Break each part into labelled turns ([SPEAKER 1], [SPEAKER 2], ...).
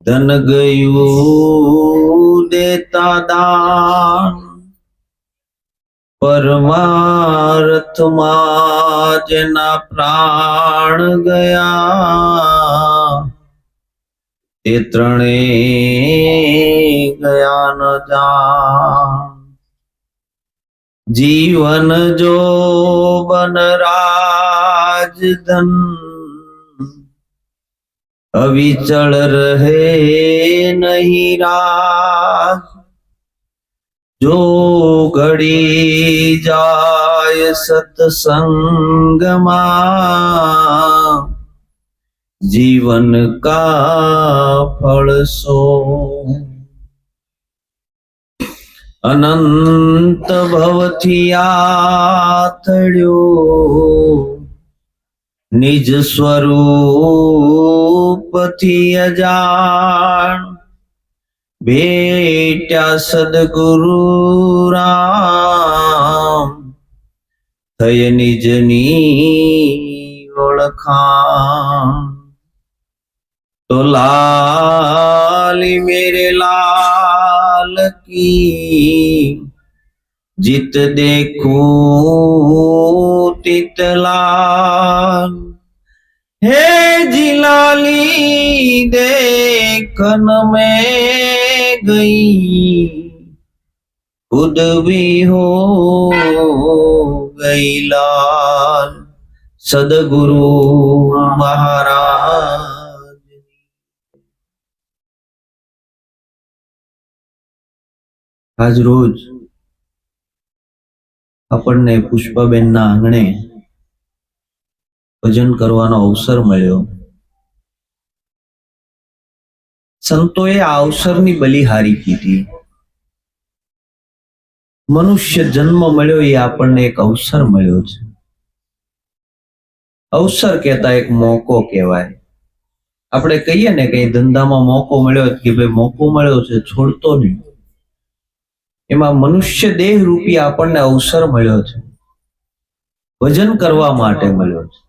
[SPEAKER 1] ધન ગયું દેતા દાન, પરમાર્થમાં જેના પ્રાણ ગયા, તે ત્રણેય ગયા ન જાણ। જીવન જો બન રાજધન, અવિચળ રહે નહીં રાજ। જો ઘડી જાય સત્સંગમાં, જીવન કા ફળ સો। અનંત ભવથી આથડ્યો, નિજ સ્વરૂપથી અજાણ। બેટ્યા સદગુરુ રામ, થઈ નિજની ઓળખાણ। તો લાલી મેરે લાલ કી, જીત देखूं तित लाल। हे जिलाली देखन में गई, खुद भी हो गई लाल। सदगुरु महाराज। આજ રોજ આપણને પુષ્પાબેનના આંગણે ભજન કરવાનો અવસર મળ્યો। સંતોએ આ અવસરની બલિહારી કીધી। મનુષ્ય જન્મ મળ્યો એ આપણને એક અવસર મળ્યો છે। અવસર કહેતા એક મોકો કહેવાય। આપણે કહીએ ને કે ધંધામાં મોકો મળ્યો કે ભાઈ મોકો મળ્યો છે, છોડતો નહીં। એમાં મનુષ્ય દેહ રૂપી આપણને અવસર મળ્યો છે, ભજન કરવા માટે મળ્યો છે।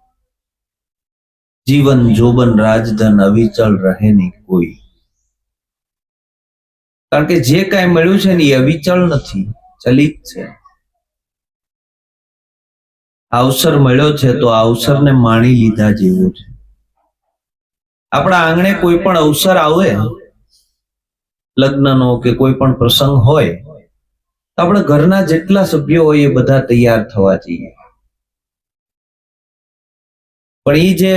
[SPEAKER 1] જીવન જોબન રાજધન, અવિચળ રહે નહીં કોઈ। કારણ કે જે કાંઈ મળ્યું છે ને એ અવિચળ નથી, ચલિત છે। અવસર મળ્યો છે તો આ અવસરને માણી લીધા જેવું છે। આપણા આંગણે કોઈ પણ અવસર આવે, લગ્નનો કે કોઈ પણ પ્રસંગ હોય, તો આપણે ઘરના જેટલા સભ્યો હોય એ બધા તૈયાર થવા જોઈએ। પણ એ જે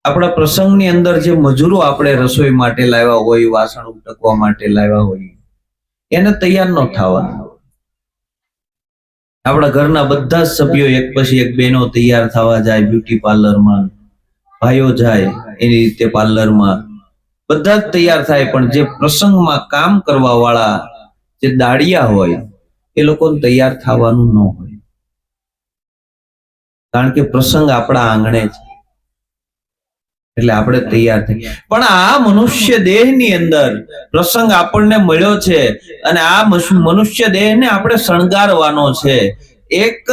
[SPEAKER 1] આપણા પ્રસંગની અંદર જે મજૂરો આપણે રસોઈ માટે લાવ્યા હોય, વાસણ ઉટકવા માટે લાવ્યા હોય, એને તૈયાર ન થવાનું। આપણા ઘરના બધા જ સભ્યો એક પછી એક બહેનો તૈયાર થવા જાય, બ્યુટી પાર્લરમાં, ભાઈઓ જાય એની રીતે પાર્લરમાં, બધા જ તૈયાર થાય। પણ જે પ્રસંગમાં કામ કરવા વાળા જે દાડિયા હોય એ લોકોને તૈયાર થવાનું ન હોય, કારણ કે પ્રસંગ આપણા આંગણે છે એટલે આપણે તૈયાર થઈ। પણ આ મનુષ્ય દેહની અંદર પ્રસંગ આપણને મળ્યો છે અને આ મનુષ્ય દેહને આપણે શણગારવાનો છે એક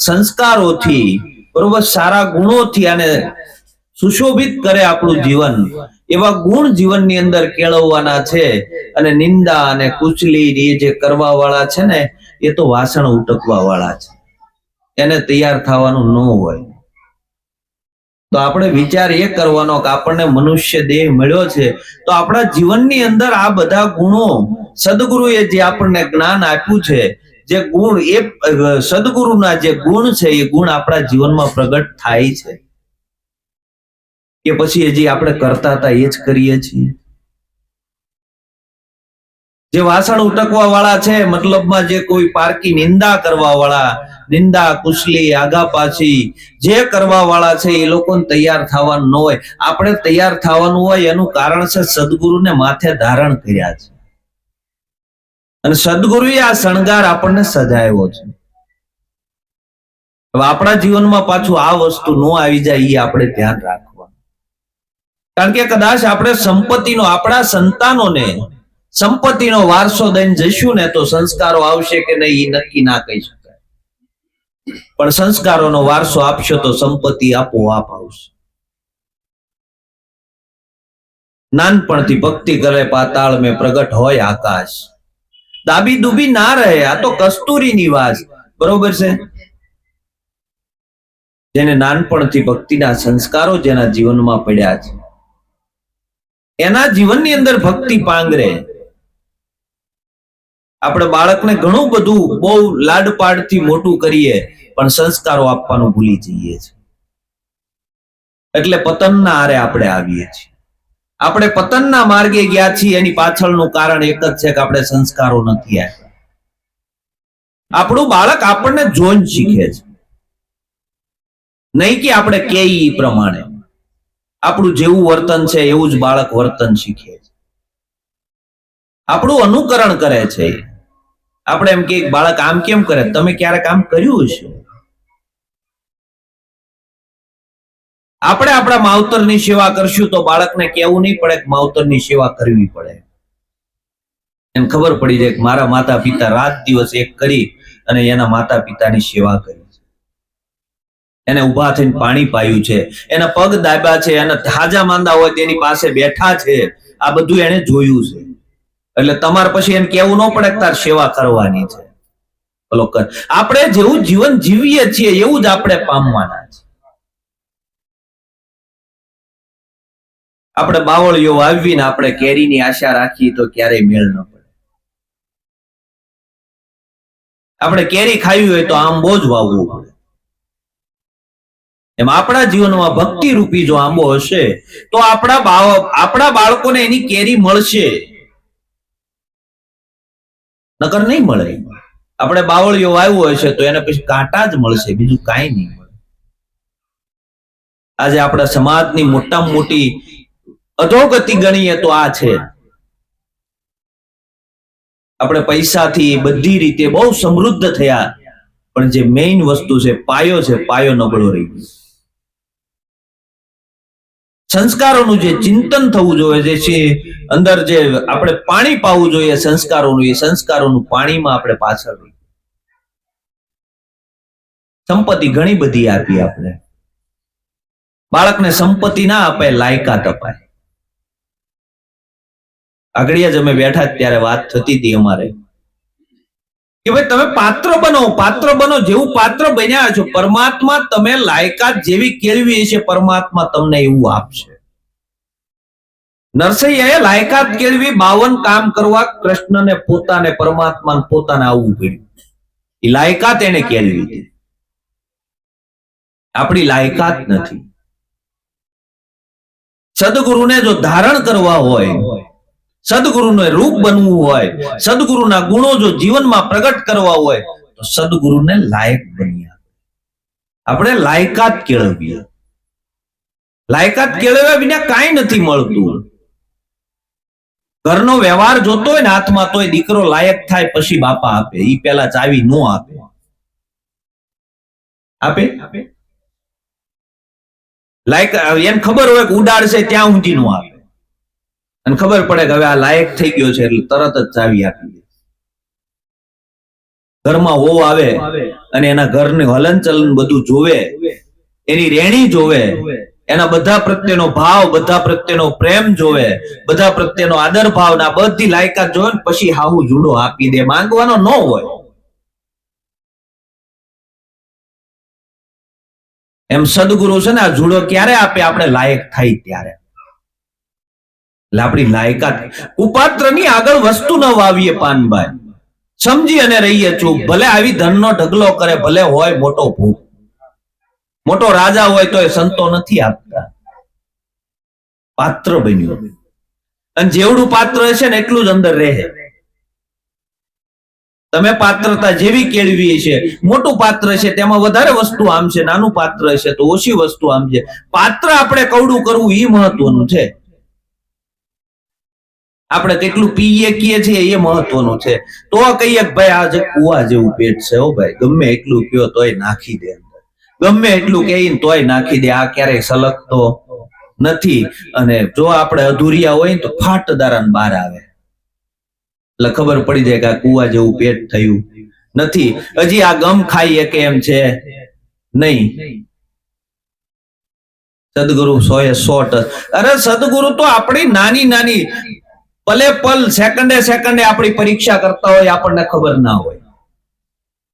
[SPEAKER 1] સંસ્કારોથી, બરોબર, સારા ગુણોથી આને સુશોભિત કરે આપણું જીવન। એવા ગુણ જીવનની અંદર કેળવવાના છે। અને નિંદા અને કુચલી એ જે કરવા વાળા છે ને, એ તો વાસણ ઉટકવા વાળા છે, એને તૈયાર થવાનું ન હોય। તો આપણે વિચાર એ કરવાનો કે આપણને મનુષ્ય દેહ મળ્યો છે તો આપણા જીવનની અંદર આ બધા ગુણો, સદગુરુએ જે આપણને જ્ઞાન આપ્યું છે, જે ગુણ, એ સદગુરુના જે ગુણ છે એ ગુણ આપણા જીવનમાં પ્રગટ થાય છે કે પછી હજી આપણે કરતા હતા એ જ કરીએ છીએ? જે વાસણ ઉટકવા વાળા છે, મતલબમાં જે કોઈ પારકી નિંદા કરવા વાળા, નિંદા કુશલી આગા પાછી જે કરવા વાળા છે, એ લોકોને તૈયાર થવાનું ન હોય। આપણે તૈયાર થવાનું હોય એનું કારણ છે સદગુરુને માથે ધારણ કર્યા છે અને સદગુરુએ આ શણગાર આપણને સજાવ્યો છે। હવે આપણા જીવનમાં પાછું આ વસ્તુ ન આવી જાય એ આપણે ધ્યાન રાખવાનું। કારણ કે કદાચ આપણે સંપત્તિનો, આપણા સંતાનોને સંપત્તિનો વારસો દઈને જઈશું ને તો સંસ્કારો આવશે કે નહીં એ નક્કી ના કહી શકાય, પણ સંસ્કારોનો વારસો આપશો તો સંપત્તિ આપોઆપ આવશે। નાનપણથી ભક્તિ કરે પાતાળ મેં પ્રગટ હોય આકાશ, દાબી દુબી ના રહે. આ તો કસ્તુરી નિવાસ. બરોબર છે. જેને નાનપણથી ભક્તિના સંસ્કારો જેના જીવનમાં પડ્યા છે, એના જીવનની અંદર ભક્તિ પાંગરે. આપણે બાળકને ઘણું બધું બહુ લાડપાડથી મોટું કરીએ, પણ સંસ્કારો આપવાનું ભૂલી જઈએ છીએ. એટલે પતનના આરે આપણે આવીએ છીએ. આપણે પતનના માર્ગે ગયા છીએ. એની પાછળનું કારણ એક જ છે કે આપણે સંસ્કારો નથી આપ્યા. આપણું બાળક આપણને જોઈને શીખે છે, નહીં કે આપણે કે ઈ પ્રમાણે. આપણું જેવું વર્તન છે એવું જ બાળક વર્તન શીખે છે, આપણું અનુકરણ કરે છે. આપણે એમ કે બાળક આમ કેમ કરે, તમે ક્યારેક આમ કર્યું હશે? આપણે આપણા માવતરની સેવા કરશું તો બાળકને કહેવું નહીં પડે કે માવતરની સેવા કરવી પડે. એને ખબર પડી જાય કે મારા માતા પિતા રાત દિવસ એક કરી અને એના માતા પિતાની સેવા કરી છે. એને ઉભા થઈને પાણી પાયું છે, એના પગ દાબ્યા છે, એના હાજા માંદા હોય તેની પાસે બેઠા છે. આ બધું એને જોયું છે. એટલે તમારે પછી એને કેવું ન પડે કે તાર સેવા કરવાની છે. આપણે જેવું જીવન જીવીએ છીએ એવું જ આપણે પામવાના છે. આપણે બાવળીઓ વાવીને આપણે કેરીની આશા રાખીએ તો ક્યારેય મેળ ન પડે. આપણે કેરી ખાવી હોય તો આંબો જ વાવવો પડે. એમ આપણા જીવનમાં ભક્તિ રૂપી જો આંબો હશે તો આપણા બાળકોને એની કેરી મળશે, નકર નહીં મળે. આપણે બાવળીઓ વાવ્યો હશે તો એને પછી કાંટા જ મળશે, બીજું કાંઈ નહીં મળે. આજે આપણા સમાજની મોટામાં મોટી અધોગતિ ગણીએ તો આ છે. આપણે પૈસાથી બધી રીતે બહુ સમૃદ્ધ થયા, પણ જે મેઇન વસ્તુ છે પાયો છે, પાયો નબળો રહી ગયો. સંસ્કારોનું જે ચિંતન થવું જોઈએ, જે છે અંદર જે આપણે પાણી પાવું જોઈએ સંસ્કારોનું, એ સંસ્કારોનું પાણીમાં આપણે પાછળ રહી. સંપત્તિ ઘણી બધી આપી આપણે, બાળકને સંપત્તિ ના અપાય, લાયકાત અપાય. આગળ જ અમે બેઠા ત્યારે વાત થતી હતી અમારે કે ભાઈ તમે પાત્ર બનો, પાત્ર બનો. જેવું પાત્ર બન્યા છો પરમાત્મા તમે લાયકાત જેવી કેળવી છે પરમાત્મા તમને એવું આપશે. નરસૈયાએ લાયકાત કેળવી 52 કામ કરવા કૃષ્ણને પોતાને પરમાત્માને પોતાને આવવું પડ્યું. એ લાયકાત એને કેળવી હતી. આપણી લાયકાત નથી. સદગુરુને જો ધારણ કરવા હોય, સદગુરુને રૂપ બનવું હોય, સદગુરુના ગુણો જો જીવનમાં પ્રગટ કરવા હોય તો સદગુરુને લાયક બનીએ. આપણે લાયકાત કેળવીએ. લાયકાત કેળવ્યા વિના કાંઈ નથી મળતું. ઘરનો વ્યવહાર જોતો હોય ને હાથમાં, તોય દીકરો લાયક થાય પછી બાપા આપે. ઈ પેલા ચાવી નો આપે. આપે લાયક એને ખબર હોય કે ઉડાડશે ત્યાં ઊંધી નો આપે, અને ખબર પડે કે હવે આ લાયક થઈ ગયો છે એટલે તરત જ ચાવી આપી દે. ઘરમાં વહુ આવે અને એના ઘરનું હલનચલન બધું જોવે, એની રેણી જોવે, એના બધા પ્રત્યેનો ભાવ, બધા પ્રત્યેનો પ્રેમ જોવે, બધા પ્રત્યેનો આદર ભાવ, ના બધી લાયકાત જોવે ને પછી હાહુ જુડો આપી દે. માંગવાનો ન હોય. એમ સદગુરુ છે ને આ જુડો ક્યારે આપે? આપણે લાયક થાય ત્યારે. એટલે આપણી લાયકાત. કુપાત્રની આગળ વસ્તુ ન વાવીએ પાનભાઈ, સમજી અને રહીએ ચૂપ. ભલે આવી ધનનો ઢગલો કરે, ભલે હોય મોટો ભૂખ, મોટો રાજા હોય તો એ સંતો નથી આપતા. પાત્ર બન્યો, અને જેવડું પાત્ર હશે ને એટલું જ અંદર રહે. તમે પાત્રતા જેવી કેળવી છે, મોટું પાત્ર છે તેમાં વધારે વસ્તુ આમ છે, નાનું પાત્ર છે તો ઓછી વસ્તુ આમ છે. પાત્ર આપણે કવડું કરવું એ મહત્વનું છે. આપણે કેટલું પીએ કીએ છીએ એ મહત્વનું છે. તો કહીએ કે ભાઈ આ જે કુવા જેવું પેટ છે, હો ભાઈ, ગમે એટલું કયો તોય નાખી દે, ગમે એટલું કહીને તોય નાખી દે. આ ક્યારેય સલગતો નથી. અને જો આપણે અધૂરિયા હોય તો ફાટ દારાન બહાર આવે, એટલે ખબર પડી જાય કે આ કુવા જેવું પેટ થયું નથી. હજી આ ગમ ખાઈએ કે એમ છે નહીં. સદગુરુ 100% અરે સદગુરુ તો આપણી નાની નાની પલે પલ સેકન્ડે સેકન્ડે આપણી પરીક્ષા કરતા હોય, આપણને ખબર ના હોય.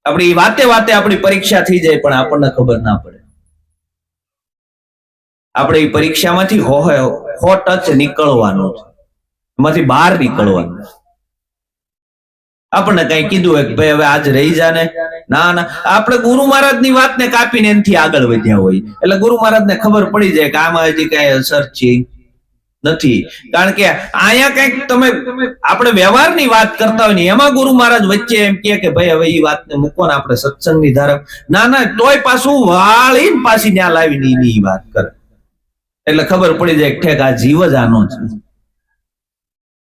[SPEAKER 1] આપણી વાતે વાતે આપણી પરીક્ષા થઈ જાય પણ આપણને ખબર ના પડે. આપણે એ પરીક્ષામાંથી હો ટચ નીકળવાનું છે, એમાંથી બહાર નીકળવાનું. આપણને કઈ કીધું હોય કે ભાઈ હવે આજ રહી જાને, ના ના, આપણે ગુરુ મહારાજ ની વાતને કાપીને એનાથી આગળ વધ્યા હોય એટલે ગુરુ મહારાજ ને ખબર પડી જાય કે આમાં હજી કઈ અસર છે નથી. કારણ કે અહીંયા કઈક તમે આપણે વ્યવહારની વાત કરતા હોય ને એમાં ગુરુ મહારાજ વચ્ચે એમ કે ભાઈ હવે એ વાતને મૂકો ને, આપણે સત્સંગની ધારા, ના ના, તોય પાછું વાળીને પાછી ત્યાં લાવીને એની વાત કરે એટલે ખબર પડી જાય ઠેક આ જીવ જ આનો છે,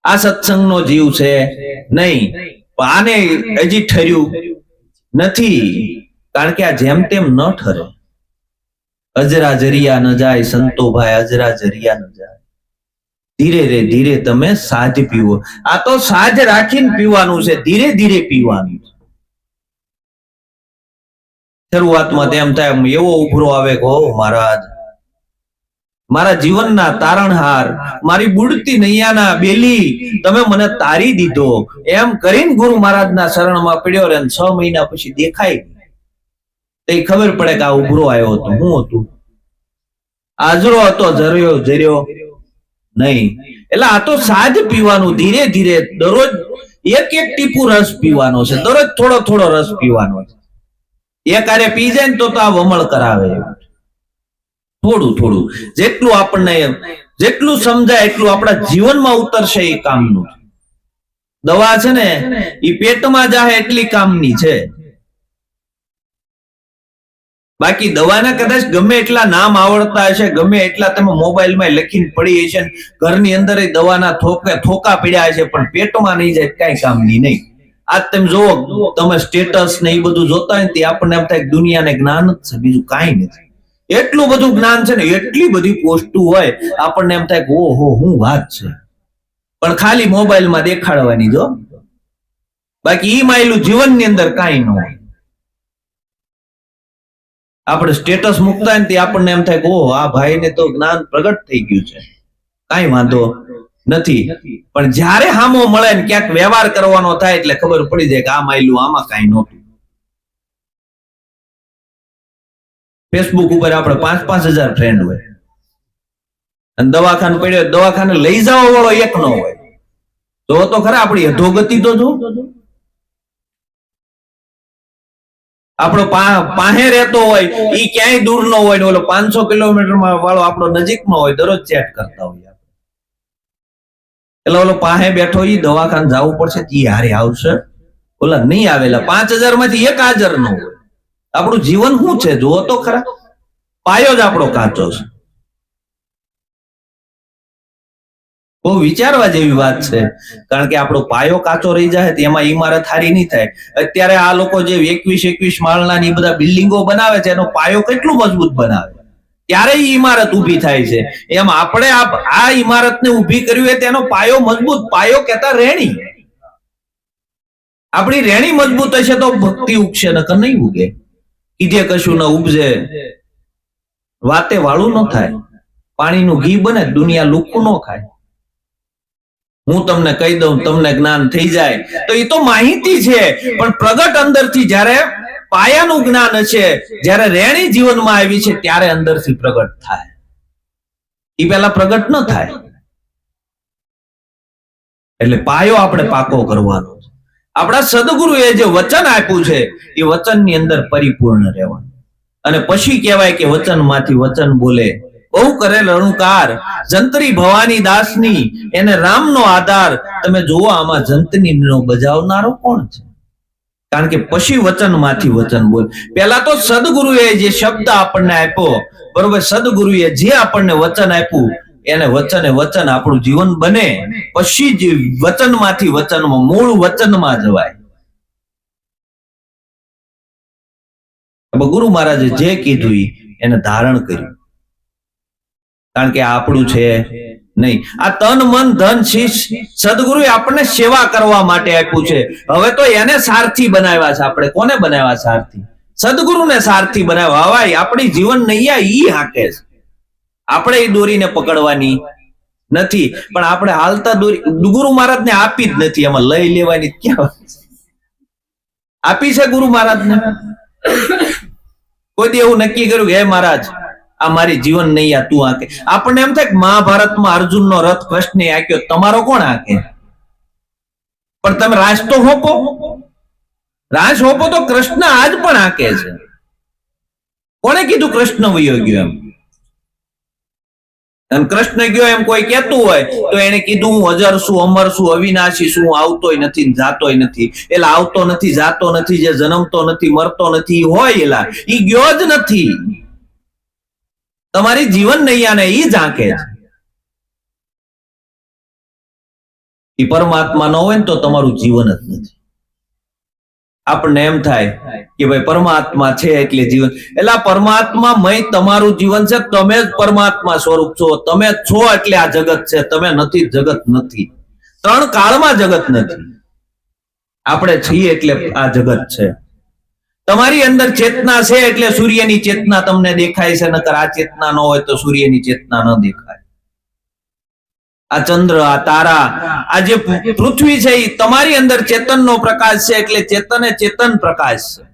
[SPEAKER 1] આ સત્સંગનો જીવ છે નહીં. આને હજી ઠર્યું નથી, કારણ કે આ જેમ તેમ ન ઠરે. અજરા જરિયા ન જાય સંતો ભાઈ, અજરા જરિયા ન જાય. ધીરે રે ધીરે તમે સાજ પીવો. આ તો સાજ રાખીને પીવાનું છે, ધીરે ધીરે પીવાનું છે. શરૂઆતમાં તેમ થાય એવો ઉભરો આવે કે ઓ મહારાજ, મારા જીવનના તારણહાર, મારી બુડતી નૈયાના બેલી તમે મને તારી દીધો, એમ કરીને ગુરુ મહારાજના શરણમાં પડ્યો રે. 6 મહિના પછી દેખાય તો ખબર પડે કે આ ઉભરો આવ્યો હતો. શું હતું? આજરો હતો, જર્યો નહીં. એટલે આ તો સાજ પીવાનું, ધીરે ધીરે દરરોજ એક એક ટીપુ રસ પીવાનો છે, દરરોજ થોડો થોડો રસ પીવાનો છે. એક આરે પી જાય ને તો આ વમળ કરાવે. થોડું થોડું જેટલું આપણને જેટલું સમજાય એટલું આપણા જીવનમાં ઉતરશે એ કામનું. દવા છે ને એ પેટમાં જાય એટલી કામની છે. બાકી દવાના કદાચ ગમે એટલા નામ આવડતા હશે, ગમે એટલા તમે મોબાઈલમાં લખીને પડી હશે, ઘરની અંદર દવાના થોકા પડ્યા હશે, પણ પેટમાં નહીં જાય કઈ કામની નહીં. આજ તમે જોવો, તમે સ્ટેટસ ને એ બધું જોતા હોય ને આપણને એમ થાય દુનિયાને જ્ઞાન જ છે, બીજું કાંઈ નથી. એટલું બધું જ્ઞાન છે ને, એટલી બધી પોસ્ટો હોય, આપણને એમ થાય કે ઓહો શું વાત છે, પણ ખાલી મોબાઈલમાં દેખાડવાની જો. બાકી ઈ માયલું જીવનની અંદર કાંઈ ન હોય. આપણે સ્ટેટસ મૂકતા હોય ને તે આપણને એમ થાય કે ઓહ આ ભાઈને તો જ્ઞાન પ્રગટ થઈ ગયું છે, કાંઈ વાંધો નથી. પણ જ્યારે હામો મળે ને ક્યાંક વ્યવહાર કરવાનો થાય એટલે ખબર પડી જાય કે આ માયલું આમાં કાંઈ નહોતું. ફેસબુક ઉપર આપણે 5,000 ફ્રેન્ડ હોય અને દવાખાને પડ્યો, દવાખાને લઈ જવા વાળો એક નો હોય. તો ખરા આપણી અધોગતિ તો જો. આપણો પાસે રહેતો હોય ઈ ક્યાંય દૂર નો હોય ને ઓલો 500 કિલોમીટર વાળો આપણો નજીકમાં હોય, દરરોજ ચેટ કરતા હોય. એટલે ઓલો પાસે બેઠો ઈ દવાખાને જવું પડશે, ઈ હારે આવશે, ઓલા નહીં આવેલા 5,000 માંથી એક હાજર ન હોય. આપણું જીવન શું છે જુઓ તો ખરા. પાયો જ આપણો કાચો છે. બહુ વિચારવા જેવી વાત છે, કારણ કે આપણો પાયો કાચો રહી જાય તો એમાં ઇમારત હારી નહીં થાય. અત્યારે આ લોકો જે 21 માળના ની બધા બિલ્ડિંગો બનાવે છે, એનો પાયો કેટલું મજબૂત બનાવે ત્યારે ઇમારત ઉભી થાય છે. એમ આપણે આ ઇમારતને ઉભી કરવી હોય તેનો પાયો મજબૂત, પાયો કહેતા રેણી. આપણી રેણી મજબૂત હશે તો ભક્તિ ઉગશે, નકર નહીં ઉગે. કીધે કશું ન ઉપજે, વાતે વાળું ન થાય. પાણીનું ઘી બને, દુનિયા લુખું ન ખાય. હું તમને કહી દઉં, તમને જ્ઞાન થઈ જાય તો એ તો માહિતી છે, પણ પ્રગટ અંદરથી જ્યારે પાયાનું જ્ઞાન હશે, જ્યારે રેણી જીવનમાં આવી છે ત્યારે અંદરથી પ્રગટ થાય. એ પહેલા પ્રગટ ન થાય. એટલે પાયો આપણે પાકો કરવાનો છે. આપણા સદગુરુએ જે વચન આપ્યું છે એ વચનની અંદર પરિપૂર્ણ રહેવાનું. અને પછી કહેવાય કે વચનમાંથી વચન બોલે, બહુ કરેલ અણુકાર જંત્રી ભવાની દાસની, એને રામનો આધાર. તમે જુઓ આમાં જંતની નો બજાવનારો કોણ છે? કારણ કે પછી વચનમાંથી વચન બોલ. પહેલા તો સદગુરુએ જે શબ્દ આપણને આપ્યો, બરોબર, સદગુરુએ જે આપણને વચન આપ્યું એને વચન આપણું જીવન બને. પછી જ વચનમાંથી વચનમાં, મૂળ વચનમાં જવાય. ગુરુ મહારાજે જે કીધું એને ધારણ કર્યું, કારણ કે આપણું છે નહીં. આ તન મન ધન શીશ સદગુરુએ આપણને સેવા કરવા માટે આપ્યું છે. હવે તો એને સારથી બનાવ્યા છે. આપણે કોને બનાવ્યા સારથી? સદગુરુને સારથી બનાવ્યા. હવાય આપણી જીવન નૈયા ઈ હાકે છે. આપણે એ દોરીને પકડવાની નથી, પણ આપણે હાલતા દોરી ગુરુ મહારાજને આપી જ નથી. એમાં લઈ લેવાની ક્યાં આપી છે ગુરુ મહારાજને? કોઈ દી એવું નક્કી કર્યું કે હે મહારાજ આ મારી જીવન નહીં, આ તું આકે? આપણને એમ થાય કે મહાભારતમાં અર્જુનનો રથ કૃષ્ણે આંક્યો, તમારો કોણ આકે? પણ તમે રાસ તો હોપો, રાસ હોપો તો કૃષ્ણ આજ પણ આકે છે. કોણે કીધું કૃષ્ણ વયો ગયો એમ? એમ કૃષ્ણ ગયો એમ કોઈ કહેતું હોય તો એને કીધું હું અજર છું, અમર છું, અવિનાશી છું, હું આવતોય નથી જાતોય નથી. એટલે આવતો નથી જાતો નથી, જે જન્મતો નથી મરતો નથી હોય એલા ઈ ગયો જ નથી. તમારી જીવન નૈયાને ઈ જ આંકે છે. ઈ પરમાત્મા ન હોય ને તો તમારું જીવન જ નથી. આપણને એમ થાય કે ભાઈ પરમાત્મા છે એટલે જીવન, એટલે પરમાત્મા મય તમારું જીવન છે. તમે જ પરમાત્મા સ્વરૂપ છો, તમે છો એટલે આ જગત છે. તમે નથી જગત નથી. ત્રણ કાળમાં જગત નથી. આપણે છીએ એટલે આ જગત છે. તમારી અંદર ચેતના છે એટલે સૂર્યની ચેતના તમને દેખાય છે, નકર આ ચેતના ન હોય તો સૂર્યની ચેતના ન દેખાય. આ ચંદ્ર, આ તારા, આ જે પૃથ્વી છે એ તમારી અંદર ચેતનનો પ્રકાશ છે, એટલે ચેતન એ ચેતન પ્રકાશ છે.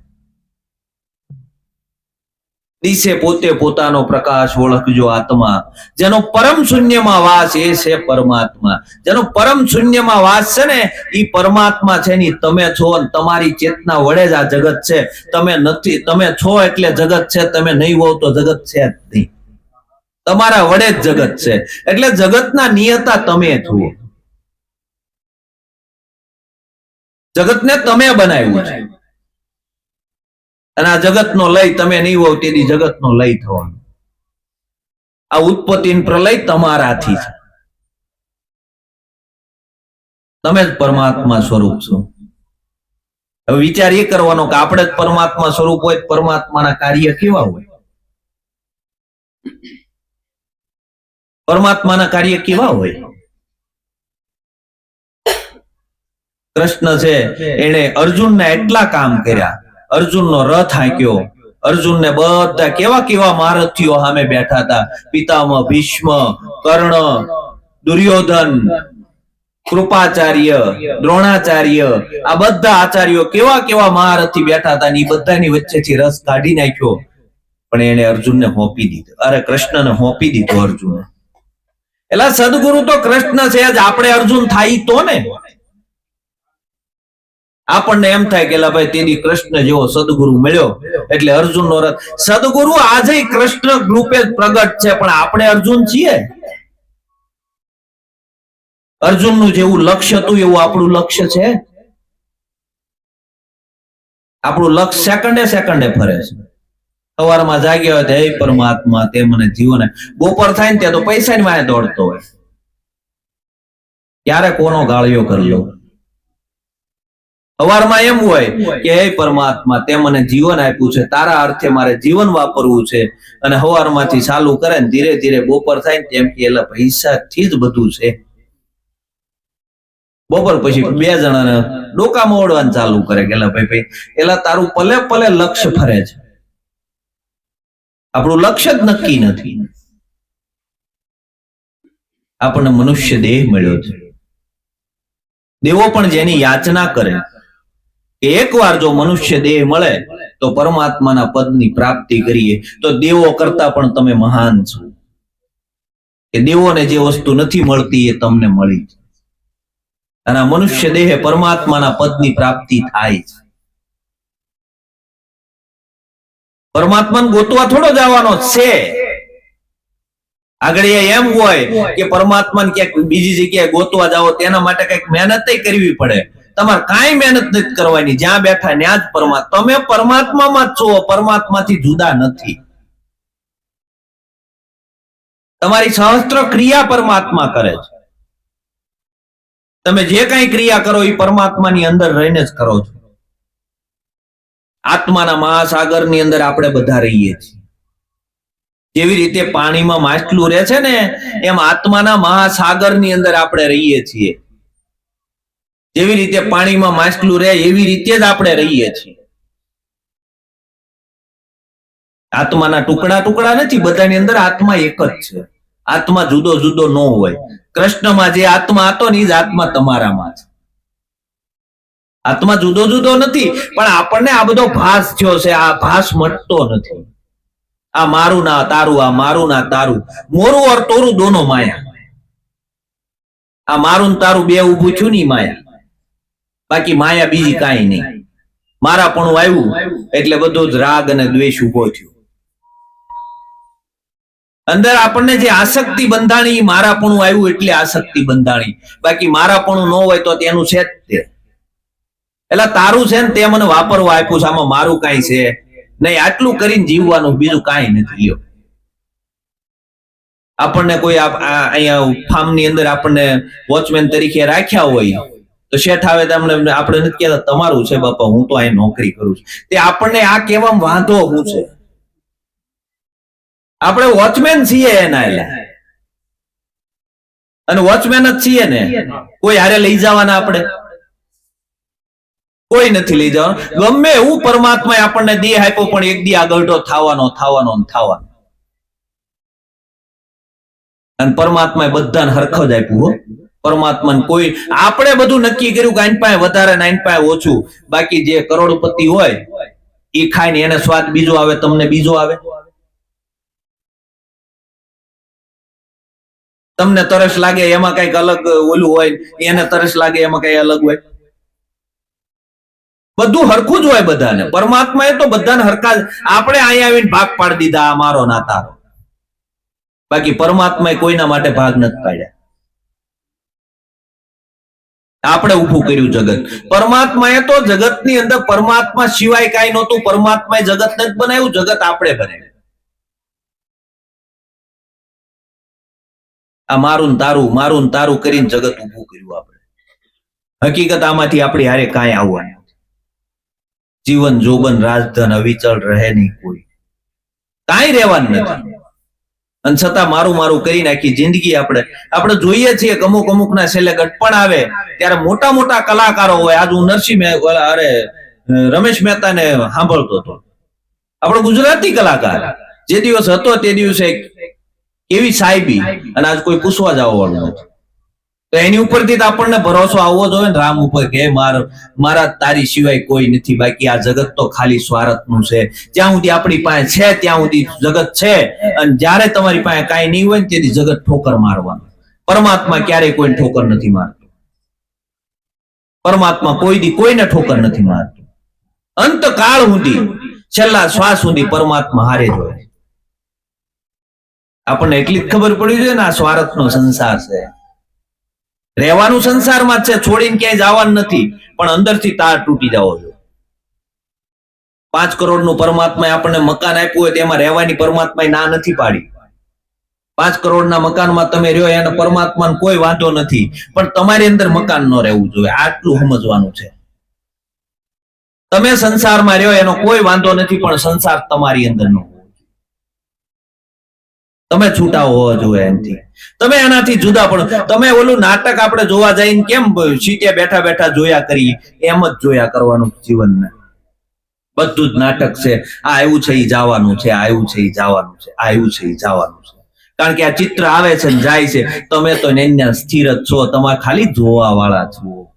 [SPEAKER 1] દિશે પોતે પોતાનો પ્રકાશ ઓળખજો આત્મા, જેનો પરમ શૂન્યમાં વાસ એ છે પરમાત્મા. જેનો પરમ શૂન્યમાં વાસ છે ને એ પરમાત્મા છે ને તમે છો. તમારી ચેતના વડે જ આ જગત છે. તમે નથી, તમે છો એટલે જગત છે. તમે નહીં હોવ તો જગત છે જ નહીં. તમારા વડે જ જગત છે. એટલે જગતના નિયતા તમે છો. જગતને તમે બનાવ્યું છે, અને આ જગતનો લય તમે નહીં હોવ તેથી જગતનો લય થવાનો. આ ઉત્પત્તિ પ્રલય તમારાથી છે. તમે જ પરમાત્મા સ્વરૂપ છો. હવે વિચાર એ કરવાનો કે આપણે જ પરમાત્મા સ્વરૂપ હોય, પરમાત્માના કાર્ય કેવા હોય? પરમાત્માના કાર્ય કેવા હોય? કૃષ્ણ છે એને અર્જુનને એટલા કામ કર્યા, અર્જુનનો રથ હાંક્યો, અર્જુનને બધા કેવા કેવા મહારથીઓ સામે બેઠા હતા. પિતામહ ભીષ્મ, કર્ણ, દુર્યોધન, કૃપાચાર્ય, દ્રોણાચાર્ય, આ બધા આચાર્યો કેવા કેવા મહારથી બેઠા હતા. એ બધાની વચ્ચેથી રસ કાઢી નાખ્યો, પણ એને અર્જુનને હોપી દીધો. અરે કૃષ્ણને હોપી દીધો અર્જુન. એટલે સદગુરુ તો કૃષ્ણ છે જ. આપણે અર્જુન થાય તો ને આપણને એમ થાય કે ભાઈ તેની કૃષ્ણ જેવો સદગુરુ મળ્યો એટલે અર્જુનનો રથ. સદગુરુ આજે કૃષ્ણ રૂપે પ્રગટ છે, પણ આપણે અર્જુન છીએ. અર્જુનનું જેવું લક્ષ્ય હતું એવું આપણું લક્ષ્ય છે? આપણું લક્ષ્ય સેકન્ડે સેકન્ડે ફરે છે. સવારમાં જાગ્યા હોય તો હે પરમાત્મા તે મને જીવન. બપોર થાય ને ત્યાં તો પૈસાની વાંહે દોડતો હોય. ક્યારે કોનો ગાળિયો કર્યો? સવારમાં એમ હોય કે હે પરમાત્મા તે મને જીવન આપ્યું છે, તારા અર્થે મારે જીવન વાપરવું છે. અને સવારમાંથી ચાલુ કરે ને ધીરે ધીરે બપોર થાય ને તેમ કે એટલે પૈસાથી જ બધું છે. બપોર પછી બે જણાને ડોકા મોડવાનું ચાલુ કરે કે ભાઈ એલા તારું પલે પલે લક્ષ્ય ફરે છે. આપણું લક્ષ્ય જ નક્કી નથી. આપણને મનુષ્ય દેહ મળ્યો છે. દેવો પણ જેની યાચના કરે કે એકવાર જો મનુષ્ય દેહ મળે તો પરમાત્માના પદની પ્રાપ્તિ કરીએ, તો દેવો કરતા પણ તમે મહાન છો. કે દેવોને જે વસ્તુ નથી મળતી એ તમને મળી છે. અને આ મનુષ્ય દેહે પરમાત્માના પદની પ્રાપ્તિ થાય છે. પરમાત્માને ગોતવા થોડો જવાનો છે. આગળ એમ હોય કે પરમાત્માને ક્યાંક બીજી જગ્યાએ ગોતવા જાઓ તેના માટે કઈક મહેનત કરવી પડે. તમારે કાંઈ મહેનત નથી કરવાની. જ્યાં બેઠા ત્યાં જ પરમાત્મા. તમે પરમાત્મામાં જ છો, પરમાત્માથી જુદા નથી. તમારી સહસ્ત્ર ક્રિયા પરમાત્મા કરે છે. તમે જે કઈ ક્રિયા કરો એ પરમાત્માની અંદર રહીને જ કરો છો. આત્માના મહાસાગરની અંદર આપણે બધા રહીએ છીએ. જેવી રીતે પાણીમાં માછલું રહે છે ને એમ આત્માના મહાસાગરની અંદર આપણે રહીએ છીએ. જેવી રીતે પાણીમાં માછલું રહે એવી રીતે જ આપણે રહીએ છીએ. આત્માના ટુકડા ટુકડા નથી, બધાની અંદર આત્મા એક જ છે. આત્મા જુદો જુદો ન હોય. કૃષ્ણમાં જે આત્મા હતો ને એ જ આત્મા તમારામાં છે. આત્મા જુદો જુદો નથી, પણ આપણને આ બધો ભાસ થયો છે, આ ભાસ મટતો નથી. આ મારું ના તારું, આ મારું ના તારું, મોરું ઓર તોરું દોનો માયા. આ મારું તારું બે ઉભું થયું ની માયા, બાકી માયા બીજી કાંઈ નહીં. મારાપણું આવ્યું એટલે બધો જ રાગ અને દ્વેષ ઉભો થયો. અંદર આપણને જે આસક્તિ બંધાણી, મારાપણું આવ્યું એટલે આસક્તિ બંધાણી, બાકી મારાપણું ન હોય તો તેનું છે જ તે. એટલે તારું છે ને તે મને વાપરવા આપ્યું છે, આમાં મારું કાંઈ છે નહીં. આટલું કરીને જીવવાનું, બીજું કાંઈ નથી. લ્યો, આપણને કોઈ અહીંયા ફાર્મ ની અંદર આપણને વોચમેન તરીકે રાખ્યા હોય તો શેઠ આવે તો આપણે નથી કહેતા તમારું છે બાપા, હું તો અહીં નોકરી કરું છું. તે આપણને આ કહેવામાં વાંધો શું છે? આપણે વોચમેન છીએ એના, અને વોચમેન જ છીએ ને. કોઈ હારે લઈ જવાના આપણે? કોઈ નથી લઈ જવાનું. ગમે એવું પરમાત્માએ આપણને દેહ આપ્યો, પણ એક દી આ ગઢો થવાનો થવાનો થવાનો. અને પરમાત્માએ બધાને હરખ જ આપ્યું. હો, પરમાત્માને કોઈ, આપણે બધું નક્કી કર્યું કે આઈન પાસે વધારે ને આઈન પાસે ઓછું. બાકી જે કરોડપતિ હોય એ ખાય ને એને સ્વાદ બીજો આવે, તમને બીજો આવે. તમને તરસ લાગે એમાં કઈક અલગ ઓલું હોય, એને તરસ લાગે એમાં કઈ અલગ હોય. બધું હરખું જ હોય બધાને. પરમાત્માએ તો બધાને હરખા. આપણે અહીંયા આવીને ભાગ પાડી દીધા, આ મારો ના તારો. બાકી પરમાત્માએ કોઈના માટે ભાગ નથી પાડ્યા. આપણે ઉભું કર્યું જગત. પરમાત્માએ તો જગતની અંદર પરમાત્મા સિવાય કાંઈ નહોતું. પરમાત્માએ જગત નથી બનાવ્યું, જગત આપણે બનાવ્યું. આ મારું તારું કરીને જગત ઉભું કર્યું આપણે. હકીકત આમાંથી આપણી હારે કાંઈ આવવાનું. જીવન જોબન રાજધન અવિચળ રહે નહીં, કોઈ કાંઈ રહેવાનું નથી. અને છતાં મારું મારું કરી નાખી જિંદગી. આપણે જોઈએ છીએ કે અમુક ના છેલ્લે ગટપણ આવે ત્યારે મોટા મોટા કલાકારો હોય. આજ હું રમેશ મહેતા ને સાંભળતો હતો, આપણો ગુજરાતી કલાકાર. જે દિવસ હતો તે દિવસે કેવી સાહેબી, અને આજ કોઈ પૂછવા જવા વાળું નથી. તો એની ઉપરથી આપણને ભરોસો આવવો જોઈએ ને રામ ઉપર, કે મારા તારી સિવાય કોઈ નથી. બાકી આ જગત તો ખાલી સ્વાર્થનું છે. જ્યાં સુધી આપણી પાસે છે ત્યાં સુધી જગત છે, અને જયારે તમારી પાસે કાંઈ નહીં હોય ને તેથી જગત ઠોકર મારવાનું. પરમાત્મા ક્યારેય કોઈને ઠોકર નથી મારતો. પરમાત્મા કોઈ દી કોઈને ઠોકર નથી મારતો. અંત કાળ સુધી, છેલ્લા શ્વાસ સુધી પરમાત્મા હારે જ હોય. આપણને એટલી જ ખબર પડી જોઈએ ને, આ સ્વાર્થનો સંસાર છે. રહેવાનું સંસારમાં જ છે, છોડીને ક્યાંય જવાનું નથી. પણ અંદરથી તાર તૂટી જવો જોઈએ. 5 કરોડનું પરમાત્માએ આપણને મકાન આપ્યું હોય, તેમાં રહેવાની પરમાત્માએ ના નથી પાડી. 5 કરોડના મકાનમાં તમે રહ્યો, એને પરમાત્માને કોઈ વાંધો નથી, પણ તમારી અંદર મકાન ન રહેવું જોઈએ. આટલું સમજવાનું છે. તમે સંસારમાં રહ્યો એનો કોઈ વાંધો નથી, પણ સંસાર તમારી અંદર ન હોવો જોઈએ. તમે છૂટા હોવા જોઈએ એમથી. તમે એનાથી જુદા પડો. તમે ઓલું નાટક આપણે જોવા જઈને કેમ સીટે બેઠા બેઠા જોયા કરીએ, એમ જ જોયા કરવાનું જીવનને. બધું જ નાટક છે. આ આવ્યું છે એ જવાનું છે, આ આવ્યું છે એ જવાનું છે, આ આવ્યું છે એ જવાનું છે. કારણ કે આ ચિત્ર આવે છે ને જાય છે. તમે તો ન્યા સ્થિર જ છો, તમારે ખાલી જોવા વાળા છો.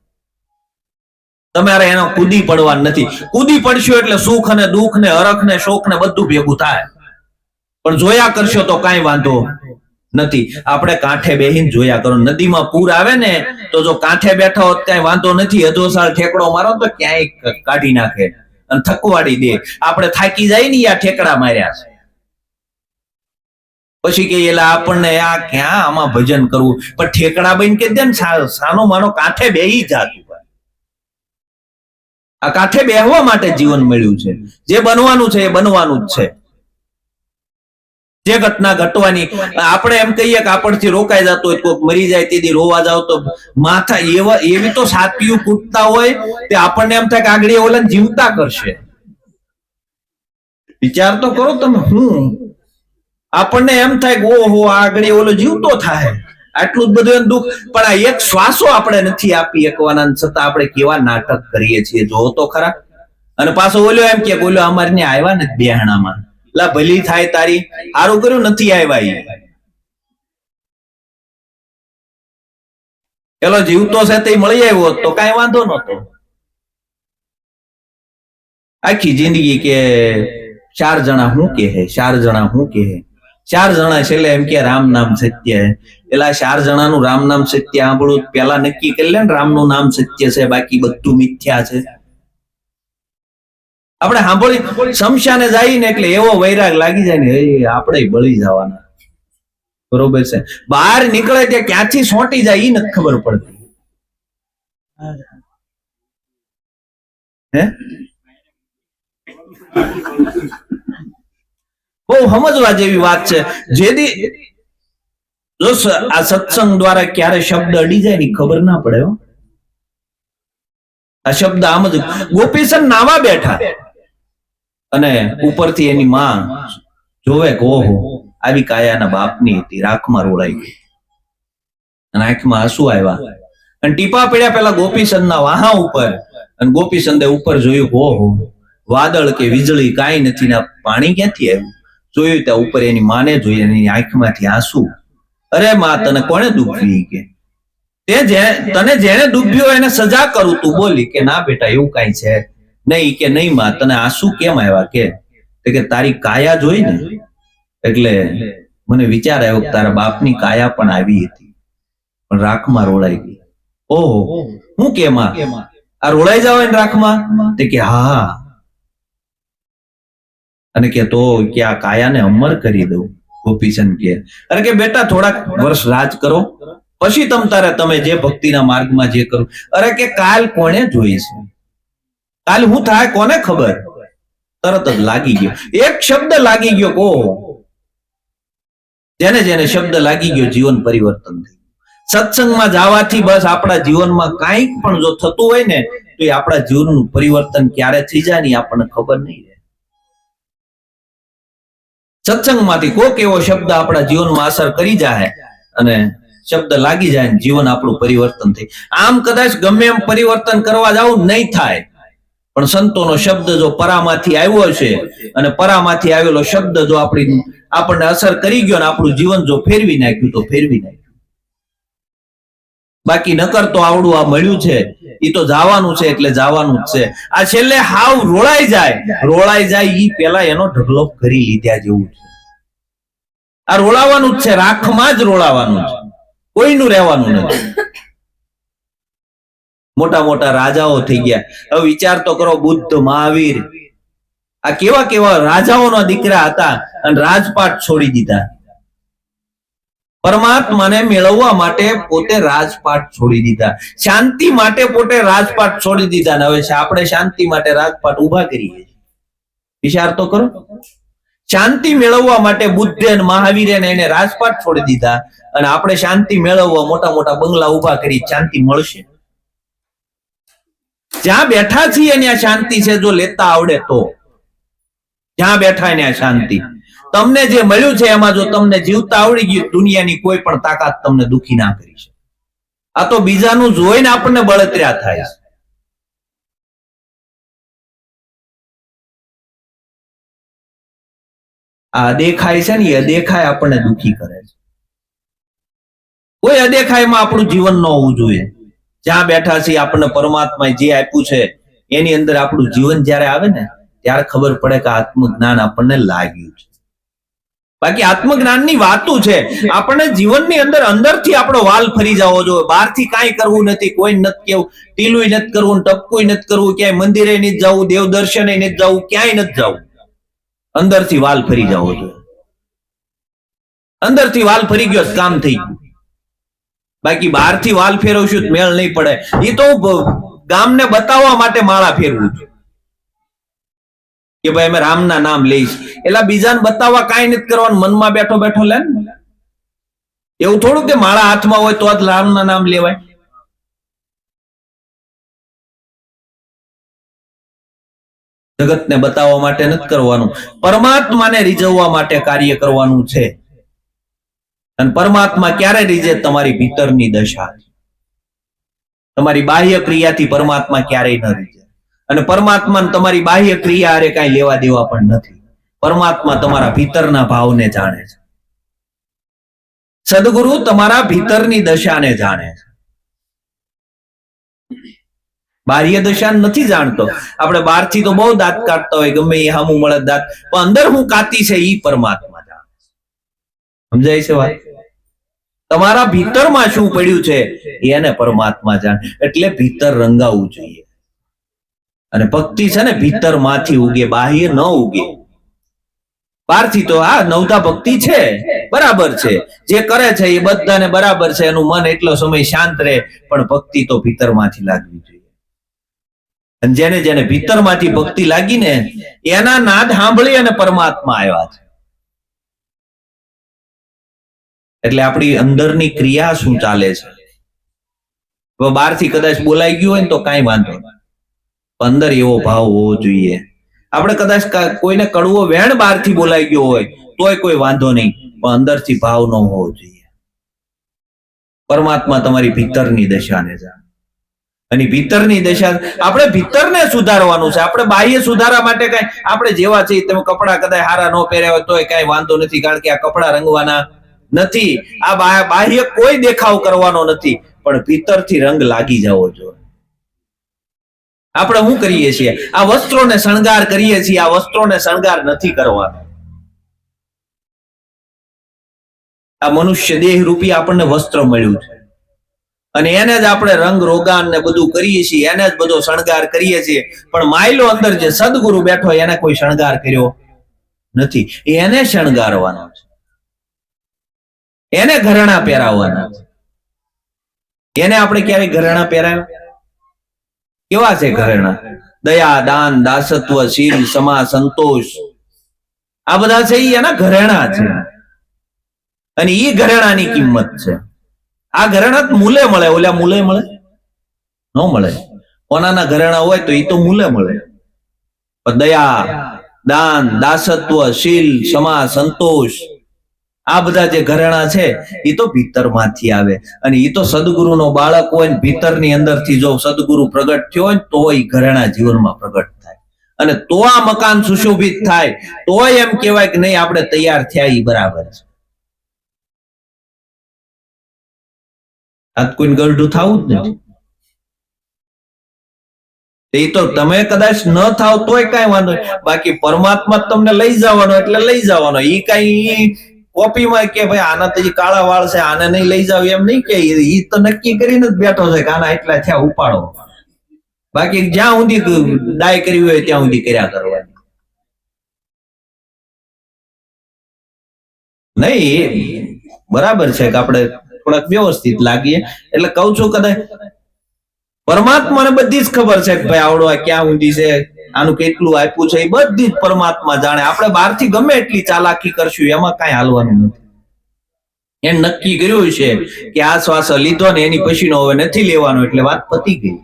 [SPEAKER 1] તમારે એનો કૂદી પડવાનું નથી. કૂદી પડશો એટલે સુખ અને દુઃખ ને હરખ ને શોખ ને બધું ભેગું થાય. પણ જોયા કરશો તો કાંઈ વાંધો નથી. આપણે કાંઠે બેહીને જોયા કરો. નદીમાં પૂર આવે ને તો જો કાંઠે બેઠા હોત કઈ વાંધો નથી. અધોસાળ ઠેકડો મારો તો ક્યાંય કાઢી નાખે અને થકવાડી દે. આપણે થાકી જાય ને આ ઠેકડા માર્યા છે, પછી કે એલા આપણને આ ક્યાં આમાં ભજન કરવું. પણ ઠેકડા બન કે દે ને સાનો માનો કાંઠે બેહી જાતું. આ કાંઠે બેહવા માટે જીવન મળ્યું છે. જે બનવાનું છે એ બનવાનું જ છે. જે ઘટના ઘટવાની, આપણે એમ કહીએ કે આપણથી રોકાઈ જતો હોય, કોઈક મરી જાય તેથી રોવા જાવ તો માથા એવી તો સાતીયું કૂટતા હોય તે આપણને એમ થાય કે આગળ ઓલાને જીવતા કરશે. વિચાર તો કરો તમે. આપણને એમ થાય કે ઓહો આગળ ઓલો જીવતો થાય, આટલું જ બધું દુઃખ. પણ આ એક શ્વાસો આપણે નથી આપી શકવાના, છતાં આપણે કેવા નાટક કરીએ છીએ. જો તો ખરા. અને પાછો ઓલ્યો એમ કે બોલ્યો અમારે ત્યાં આવ્યા ને બેહણામાં, લા ભલી થાય તારી, સારું કર્યું નથી આવ્યા. પેલો જીવતો છે તે મળી આવ્યો તો કઈ વાંધો નતો. આખી જિંદગી કે 4 જણા હું કે 4 જણા હું કે 4 જણા છેલ્લે એમ કે રામ નામ સત્ય હે. પેલા 4 જણાનું રામ નામ સત્ય સાંભળું પેલા નક્કી કરી લે ને રામનું નામ સત્ય છે, બાકી બધું મિથ્યા છે. આપણે સાંભળી શમશાને જાય ને એટલે એવો વૈરાગ લાગી જાય ને આપણે બળી જવાના. બરોબર છે. બહાર નીકળે ત્યાં ક્યાંથી સોંટી જાય એ નથી ખબર પડતી. હે બહુ સમજવા જેવી વાત છે. જેથી જો આ સત્સંગ દ્વારા ક્યારે શબ્દ અડી જાય ને ખબર ના પડે. આ શબ્દ આમ જ ગોપીચંદ નાવા બેઠા અને ઉપરથી એની માં જોવે કે ઓહો આવી કાયાના બાપની હતી, રાખમાં રોળાઈ ગઈ અને આંખમાં આંસુ આવ્યા અને ટીપા પડ્યા પેલા ગોપીચંદના વાહા ઉપર. અને ગોપીચંદે ઉપર જોયું કે ઓહો વાદળ કે વીજળી કાંઈ નથી ને પાણી ક્યાંથી આવ્યું. જોયું ત્યાં ઉપર એની માને જોઈ એની આંખમાંથી આંસુ. અરે માં તને કોણે દુભવી કે તને જેને દુભ્યો એને સજા કરું, તું બોલી કે ના બેટા એવું કઈ છે નહીં. કે નહીં માં તને આંસુ કેમ આવ્યા કે તારી કાયા જોઈ ને એટલે મને વિચાર આવ્યો કે તારા બાપની કાયા પણ આવી હતી પણ રાખમાં રોળાઈ ગઈ. ઓહો હું કે માં આ રોળાઈ જાવ ને રાખમાં? તે કે હા. અને કે તો કે આ કાયાને અમર કરી દઉં. ગોપીચંદ કે અરે કે બેટા થોડાક વર્ષ રાજ કરો પછી તમે જે ભક્તિના માર્ગમાં જે કરો. અરે કે કાલ કોને જોઈ છે, કાલ હું થાય કોને ખબર. તરત જ લાગી ગયો, એક શબ્દ લાગી ગયો. ઓહો જેને જેને શબ્દ લાગી ગયો જીવન પરિવર્તન થઈ. સત્સંગમાં જવાથી બસ આપણા જીવનમાં કાંઈક પણ જો થતું હોય ને તો એ આપણા જીવનનું પરિવર્તન ક્યારે થઈ જાય ને આપણને ખબર નહીં રહે. સત્સંગમાંથી કોક એવો શબ્દ આપણા જીવનમાં અસર કરી જાય અને શબ્દ લાગી જાય ને જીવન આપણું પરિવર્તન થઈ. આમ કદાચ ગમે એમ પરિવર્તન કરવા જાવ નહીં થાય, પણ સંતોનો શબ્દ જો પરામાંથી આવ્યો છે અને પરામાંથી આવેલો શબ્દ જો આપણને અસર કરી ગયો ને આપણું જીવન જો ફેરવી નાખ્યું તો ફેરવી નાખ્યું. બાકી નકર તો આવડું આ મળ્યું છે એ તો જવાનું છે એટલે જવાનું જ છે. આ છેલ્લે હાવ રોળાઈ જાય ઈ પેલા એનો ઢગલો કરી લીધા જેવું છે. આ રોળાવાનું જ છે, રાખમાં જ રોળાવાનું છે, કોઈનું રહેવાનું નથી. મોટા મોટા રાજાઓ થઈ ગયા. હવે વિચાર તો કરો, બુદ્ધ, મહાવીર આ કેવા કેવા રાજાઓના દીકરા હતા અને રાજપાટ છોડી દીધા. પરમાત્માને મેળવવા માટે પોતે રાજપાટ છોડી દીધા, શાંતિ માટે પોતે રાજપાટ છોડી દીધા. હવે આપણે શાંતિ માટે રાજપાટ ઉભા કરીએ. વિચાર તો કરો, શાંતિ મેળવવા માટે બુદ્ધે અને મહાવીરે એને રાજપાટ છોડી દીધા અને આપણે શાંતિ મેળવવા મોટા મોટા બંગલા ઉભા કરી. શાંતિ મળશે? જ્યાં બેઠા છીએ ત્યાં શાંતિ છે, જો લેતા આવડે તો. જ્યાં બેઠા ત્યાં શાંતિ. તમને જે મળ્યું છે એમાં જો તમને જીવતા આવડી ગયું, દુનિયાની કોઈ પણ તાકાત તમને દુખી ના કરી શકે. આ તો બીજાનું જોઈને આપણને બળતરા થાય. આ અદેખાય છે ને, એ અદેખાય આપણને દુખી કરે છે. કોઈ અદેખાયમાં આપણું જીવન ન હોવું જોઈએ. જ્યાં બેઠા છીએ આપણને પરમાત્માએ જે આપ્યું છે એની અંદર આપણું જીવન જયારે આવે ને ત્યારે ખબર પડે કે આત્મજ્ઞાન આપણને લાગ્યું છે. બાકી આત્મજ્ઞાનની વાતો છે, આપણને જીવનની અંદર અંદરથી આપણો વાલ ફરી જવો જોઈએ. બહારથી કાંઈ કરવું નથી, કોઈ નથી કેવું, ટીલું નથી કરવું, ટપકું નથી કરવું, ક્યાંય મંદિરે નથી જવું, દેવ દર્શને નથી જવું, ક્યાંય નથી જવું. અંદરથી વાલ ફરી જવો જોઈએ. અંદરથી વાલ ફરી ગયો કામ થઈ ગયું. બાકી બહારથી વાલ ફેરવશું તો મેળ નહીં પડે. એ તો ગામને બતાવવા માટે માળા ફેરવું છે કે ભાઈ અમે રામના નામ લઈશ, એટલે બીજાને બતાવવા કાંઈ નથી કરવાનું, મનમાં બેઠો બેઠો લે. એવું થોડું કે માળા હાથમાં હોય તો જ રામના નામ લેવાય. જગતને બતાવવા માટે નથી કરવાનું, પરમાત્માને રીઝવવા માટે કાર્ય કરવાનું છે. અને પરમાત્મા ક્યારે રીઝે? તમારી ભીતરની દશા, તમારી બાહ્ય ક્રિયાથી પરમાત્મા ક્યારેય ન રીઝે. અને પરમાત્માને તમારી બાહ્ય ક્રિયા હારે કાંઈ લેવા દેવા પણ નથી. પરમાત્મા તમારા ભીતરના ભાવને જાણે છે. સદગુરુ તમારા ભીતરની દશાને જાણે છે. બાહ્ય દશા નથી જાણતો. આપણે બહારથી તો બહુ દાંત કાઢતા હોય, ગમે એ હામું મળે દાંત, પણ અંદર હું કાતી છે એ પરમાત્મા જાણે છે. સમજાય છે વાત? તમારા ભીતરમાં શું પડ્યું છે એને પરમાત્મા જાણે. એટલે ભીતર રંગાવવું જોઈએ. અને ભક્તિ છે ને ભીતર માંથી ઉગે, બાહ્ય ન ઉગે. બહારથી તો આ નવતા ભક્તિ છે, બરાબર છે, જે કરે છે એ બધાને બરાબર છે, એનું મન એટલો સમય શાંત રહે, પણ ભક્તિ તો ભીતરમાંથી લાગવી જોઈએ. અને જેને જેને ભીતરમાંથી ભક્તિ લાગીને એના નાદ સાંભળી અને પરમાત્મા આવ્યા છે. એટલે આપણી અંદરની ક્રિયા શું ચાલે છે. બહારથી કદાચ બોલાઈ ગયું હોય ને તો કાંઈ વાંધો નહીં, અંદર એવો ભાવ હોવો જોઈએ. આપણે કદાચ કોઈને કડવો વેણ બહારથી બોલાઈ ગયો હોય તોય કોઈ વાંધો નહીં, પણ અંદરથી ભાવ ન હોવો જોઈએ. પરમાત્મા તમારી ભીતરની દશાને જાણે. અને ભીતરની દશા આપણે ભીતરને સુધારવાનું છે. આપણે બાહ્ય સુધારા માટે કઈ આપણે જેવા છીએ, તમે કપડા કદાચ હારા ન પહેર્યા હોય તોય કઈ વાંધો નથી, કારણ કે આ કપડા રંગવાના નથી, આ બાહ્ય કોઈ દેખાવ કરવાનો નથી, પણ ભીતરથી રંગ લાગી જવો જોઈએ. આપણે શું કરીએ છીએ? આ વસ્ત્રોને શણગાર કરીએ છીએ, આ વસ્ત્રોને શણગાર નથી કરવાનો. આ મનુષ્ય દેહ રૂપી આપણને વસ્ત્ર મળ્યું છે, અને એને જ આપણે રંગ રોગાન ને બધું કરીએ છીએ, એને જ બધો શણગાર કરીએ છીએ, પણ માયલો અંદર જે સદગુરુ બેઠો એને કોઈ શણગાર કર્યો નથી. એને શણગારવાનો છે, એને ઘરેણા પહેરાવવાના છે. એને આપણે ક્યારેય ઘરેણા પહેરાવ્યા? કેવા છે ઘરેણા? દયા, દાન, દાસત્વ, શીલ, ક્ષમા, સંતોષ, આ બધા છે એ એના ઘરેણા છે. અને એ ઘરેણાની કિંમત છે. આ ઘરેણા મૂલે મળે, ઓલા મૂલે મળે ન મળે. કોનાના ઘરેણા હોય તો એ તો મૂલે મળે. પણ દયા, દાન, દાસત્વ, શીલ, ક્ષમા, સંતોષ, આ બધા જે ઘરેણા છે એ તો ભીતરમાંથી આવે. અને એ તો સદગુરુનો બાળક હોય ને ભીતરની અંદરથી જો સદગુરુ પ્રગટ થયો હોય તો એ ઘરેણા જીવનમાં પ્રગટ થાય, અને તો આ મકાન સુશોભિત થાય. તોય એમ કહેવાય કે નહીં આપણે તૈયાર થયા એ બરાબર છે. આ કોઈ ગરડું થવું જ નથી. એ તો તમે કદાચ ન થાવ તોય કઈ વાંધો નહીં, બાકી પરમાત્મા તમને લઈ જવાનો એટલે લઈ જવાનો. એ કઈ કોપીમાં કે ભાઈ આના તો કાળા વાળ છે, આને નહીં લઈ જાવ એમ નહીં કે, એ તો નક્કી કરીને જ બેઠો છે કે આના એટલા થયા ઉપાડો. બાકી જ્યાં સુધી ડાય કરી હોય ત્યાં સુધી કર્યા કરવાની. નહીં, બરાબર છે કે આપણે થોડાક વ્યવસ્થિત લાગીએ. એટલે કઉ છું કદાચ પરમાત્માને બધી જ ખબર છે કે ભાઈ આવડો આ ક્યાં ઊંધી છે, આનું કેટલું આપ્યું છે, એ બધી જ પરમાત્મા જાણે. આપણે બહારથી ગમે એટલી ચાલાકી કરશું એમાં કઈ હાલવાનું નથી. એને નક્કી કર્યું છે કે આ શ્વાસ લીધો ને એની પછીનો હવે નથી લેવાનો, એટલે વાત પતી ગઈ.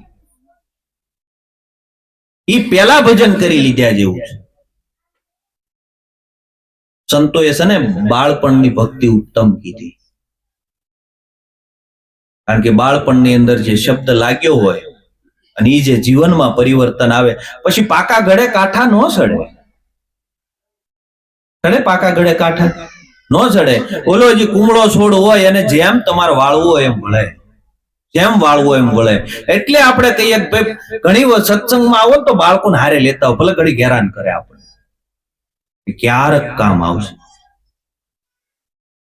[SPEAKER 1] એ પેલા ભજન કરી લીધા જેવું છે. સંતોએ છે ને બાળપણની ભક્તિ ઉત્તમ કીધી, કારણ કે બાળપણની અંદર જે શબ્દ લાગ્યો હોય અને એ જે જીવનમાં પરિવર્તન આવે, પછી પાકા ગળે કાંઠા ન ચડે. ચડે પાકા ગળે કાંઠા ન ચડે. ઓલો જે કુમળો છોડ હોય અને જેમ તમારે વાળવો એમ વળે, જેમ વાળવો એમ વળે. એટલે આપણે કહીએ કે ભાઈ ઘણી વાર સત્સંગમાં આવો તો બાળકોને હારે લેતા હોય, ભલે ઘડી હેરાન કરે આપણે, ક્યારેક કામ આવશે.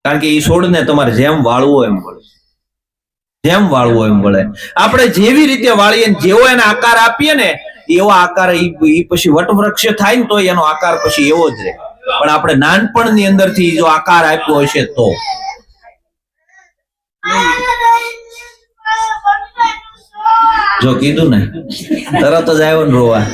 [SPEAKER 1] કારણ કે એ છોડને તમારે જેમ વાળવો એમ વળે, જેમ વાળવો એમ વળે. આપણે જેવી રીતે વાળીએ, જેવો એને આકાર આપીએ ને એવો આકાર એ પછી વટવૃક્ષ થાય ને તો એનો આકાર પછી એવો જ રહે. પણ આપણે નાનપણની અંદરથી જો આકાર આપ્યો હશે તો જો કીધું ને તરત જ આવ્યો ને રોવા.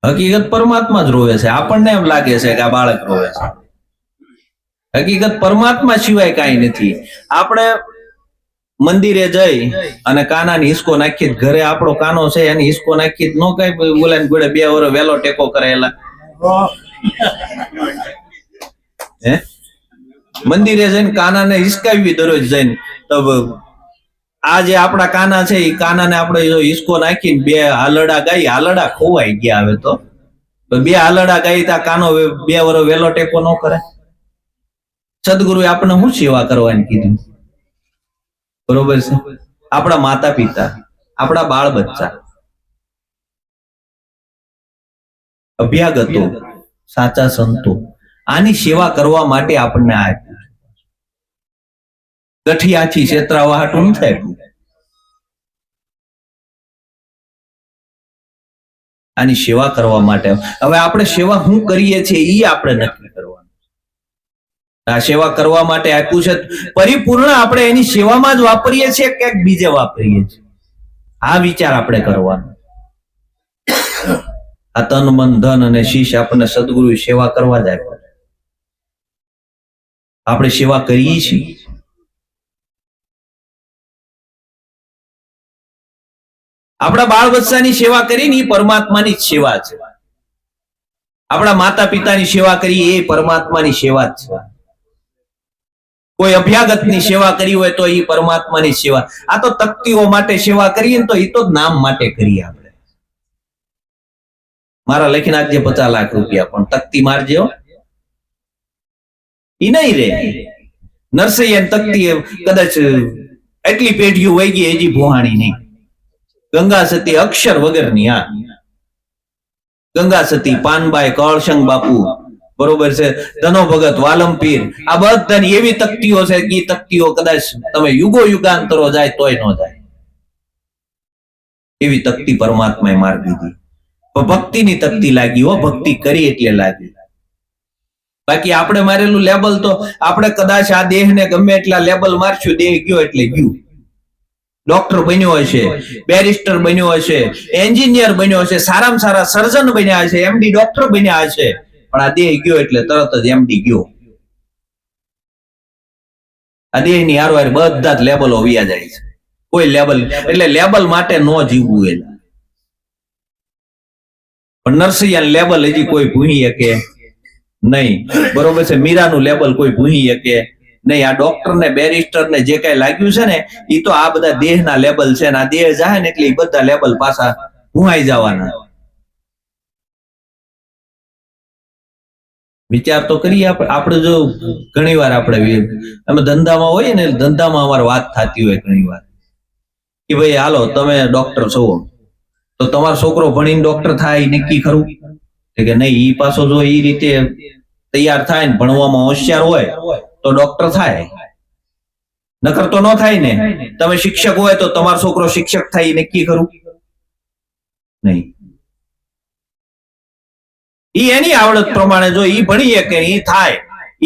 [SPEAKER 1] હકીકત પરમાત્મા જ રોવે છે. આપણને એમ લાગે છે કે આ બાળક રોવે છે, હકીકત પરમાત્મા સિવાય કઈ નથી. આપણે મંદિરે જઈ અને કાનાની હિસકો નાખી, ઘરે આપણો કાનો છે એની હિસકો નાખી નો કઈ બોલે ગોળે 2 વર્ષ વેલો ટેકો કરેલા. મંદિરે જઈને કાનાને હિસકાવી દરરોજ જઈને, તો આ જે આપણા કાના છે એ કાનાને આપણે જો હિસકો નાખીને બે હાલડા ગાઈ, હાલડા ખોવાઈ ગયા. હવે તો બે હાલડા ગાઈ તા કાનો 2 વર્ષ વેલો ટેકો ન કરે. સદગુરુએ આપણે શું સેવા કરવાની કીધું? બરોબર છે? આપણા માતા પિતા, આપણા બાળ બચ્ચા, અભ્યાગતો, સાચા સંતો, આની સેવા કરવા માટે આપણને આપ્યું. ગઠિયાથી છેતરાવા હાટું ન થાય. આની સેવા કરવા માટે. હવે આપણે સેવા શું કરીએ છીએ એ આપણે નક્કી કરવાનું. આ સેવા કરવા માટે આપ્યું છે, પરિપૂર્ણ આપણે એની સેવામાં જ વાપરીએ છીએ કે બીજે વાપરીએ છીએ, આ વિચાર આપણે કરવાનો. આ તન મન ધન અને શીશ આપણને સદગુરુ સેવા કરવા જ આપ્યો. આપણે સેવા કરીએ છીએ. આપણા બાળ બચ્ચાની સેવા કરીને એ પરમાત્માની જ સેવા છે. આપણા માતા પિતાની સેવા કરી એ પરમાત્માની સેવા જ છે. કોઈ અભ્યાગતની સેવા કરી હોય તો એ પરમાત્માની સેવા. આ તો તકતીઓ માટે સેવા કરીએ ને તો એ તો નામ માટે કરીએ. આપણે મારા લખીને આપજે 50 લાખ રૂપિયા, પણ તકતી મારજો ઈ નહીં રે. નરસૈયા તકતી કદાચ એટલી પેઢીઓ વહી ગઈ, હજી ભોહાણી નહીં. ગંગા સતી અક્ષર વગરની. આ ગંગા સતી, પાનબાઈ, કળશંગ બાપુ, બરોબર છે, ધનો ભગત, વાલમપીર, આ બધાની એવી તકતીઓ છે કે તકતીઓ કદાચ તમે યુગો યુગાંતરો જાય તોય ન જાય. એવી તકતી પરમાત્માએ માર દીધી. ભક્તિની તકતી લાગી હો, ભક્તિ કરી એટલે લાગી. બાકી આપણે મારેલું લેબલ તો આપણે કદાચ આ દેહને ગમે એટલા લેબલ મારશું, દેહ ગયો એટલે ગયું. ડોક્ટર બન્યો હશે, બેરિસ્ટર બન્યો હશે, એન્જિનિયર બન્યો હશે, સારામાં સારા સર્જન બન્યા હશે, એમડી ડોક્ટર બન્યા હશે, પણ આ દેહ ગયો એટલે તરત જ એમડી ગયો. આ દેહની હારવાર બધા જ લેબલો વ્યા જાય છે. કોઈ લેબલ એટલે લેબલ માટે ન જીવવું. એટલે પણ નરસૈયા લેબલ હજી કોઈ ભૂલી શકે નહીં. બરોબર છે? મીરાનું લેબલ કોઈ ભૂલી શકે નહીં. આ ડોક્ટર ને બેરિસ્ટર ને જે કઈ લાગ્યું છે ને એ તો આ બધા દેહના લેબલ છે. ને આ દેહ જાય ને એટલે એ બધા લેબલ પાછા ભૂહાઈ જવાના. વિચાર તો કરીએ આપણે. જો ઘણી વાર આપણે અમે ધંધામાં હોઈએ ને, ધંધામાં અમારે વાત થતી હોય ઘણી વાર કે ભાઈ હાલો તમે ડોક્ટર છો તો તમારો છોકરો ભણીને ડોક્ટર થાય નક્કી ખરું? કે નહીં, ઈ પાછો જો એ રીતે તૈયાર થાય ને ભણવામાં હોશિયાર હોય તો ડોક્ટર થાય, નકર તો ન થાય ને. તમે શિક્ષક હોય તો તમારો છોકરો શિક્ષક થાય નક્કી ખરું? નહીં. ઈ એની આવડત પ્રમાણે જો ઈ ભણીએ કે ઈ થાય,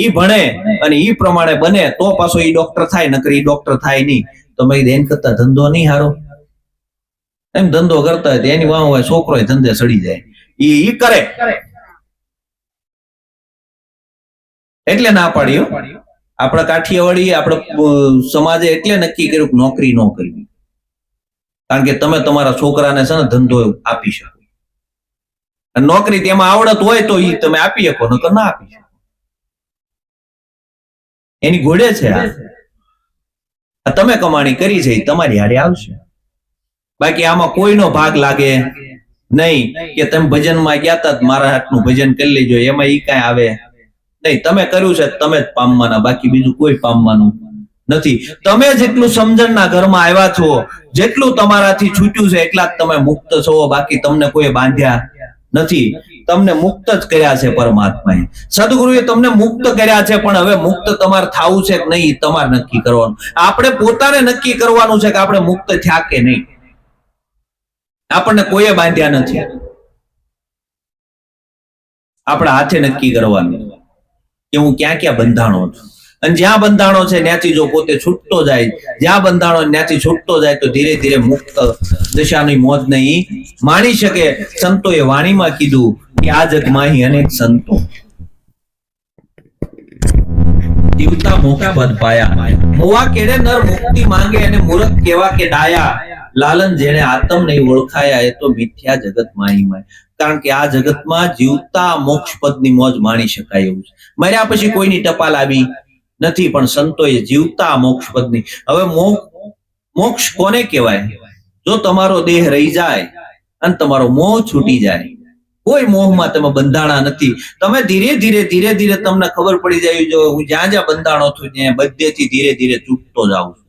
[SPEAKER 1] ઈ ભણે અને ઈ પ્રમાણે બને તો પાછો ઈ ડોક્ટર થાય, નકર ઈ ડોક્ટર થાય નહીં. તો મેં એમ કરતા ધંધો નહીં હારો. એમ ધંધો કરતા હોય એની વાહ હોય છોકરો ધંધે સડી જાય. ઈ કરે એટલે ના પાડ્યો. આપણા કાઠિયાવાડી આપણા સમાજે એટલે નક્કી કર્યું કે નોકરી ન કરવી, કારણ કે તમે તમારા છોકરાને છે ને ધંધો આપી શકો. નોકરી તેમાં આવડત હોય તો ઈ તમે આપી શકો, નકર ના આપી શકો. એની ઘોડે છે આ તમે કમાણી કરી છે તમારી હારે આવશે. બાકી આમાં કોઈનો ભાગ લાગે નહીં કે તમે ભજનમાં ગયા તા મારા હાથનું ભજન કરી લેજો, એમાં ઈ કાંઈ આવે નહીં. તમે કર્યું છે તમે જ પામવાના, બાકી બીજું કોઈ પામવાનું નથી. તમે જેટલું સમજણના ઘરમાં આવ્યા છો, જેટલું તમારાથી છૂટ્યું છે એટલા જ તમે મુક્ત છો. બાકી તમને કોઈ બાંધ્યા નથી. તમને મુક્ત જ કર્યા છે પરમાત્માએ. સદગુરુએ તમને મુક્ત કર્યા છે, પણ હવે મુક્ત તમારે થવું છે કે નહીં તમારે નક્કી કરવાનું. આપણે પોતાને નક્કી કરવાનું છે કે આપણે મુક્ત થયા કે નહીં. આપણને કોઈએ બાંધ્યા નથી, આપણા હાથે નક્કી કરવાનું કે હું ક્યાં ક્યાં બંધાણો છું. અને જ્યાં બંધાણો છે ત્યાંથી જો પોતે છૂટતો જાય, જ્યાં બંધાણો ત્યાંથી છૂટતો જાય તો ધીરે ધીરે મુક્ત દશાની મોજ નહીં માણી શકે. સંતોએ વાણીમાં કીધું કે આ જગમાં અનેક સંતો જીવતા મોક્ષ પદ પાયા, મોવા કેડે નર મુક્તિ માંગે અને મૂરખ કેવા કે ડાયા. લાલન જેને આત્મ નહીં ઓળખાયા એ તો મિથ્યા જગત માહીમાં. કારણ કે આ જગતમાં જીવતા મોક્ષ પદની મોજ માણી શકાય એવું છે. મર્યા પછી કોઈની ટપાલ આવી નથી, પણ સંતોએ જીવતા મોક્ષ પદની. હવે મોક્ષ કોને કહેવાય? જો તમારો દેહ રહી જાય અને તમારો મોહ છૂટી જાય, કોઈ મોહમાં તમે બંધાણા નથી. તમે ધીરે ધીરે તમને ખબર પડી જાય, જો હું જ્યાં જ્યાં બંધાણો છું ત્યાં બધેથી ધીરે ધીરે છૂટતો જાઉં છું,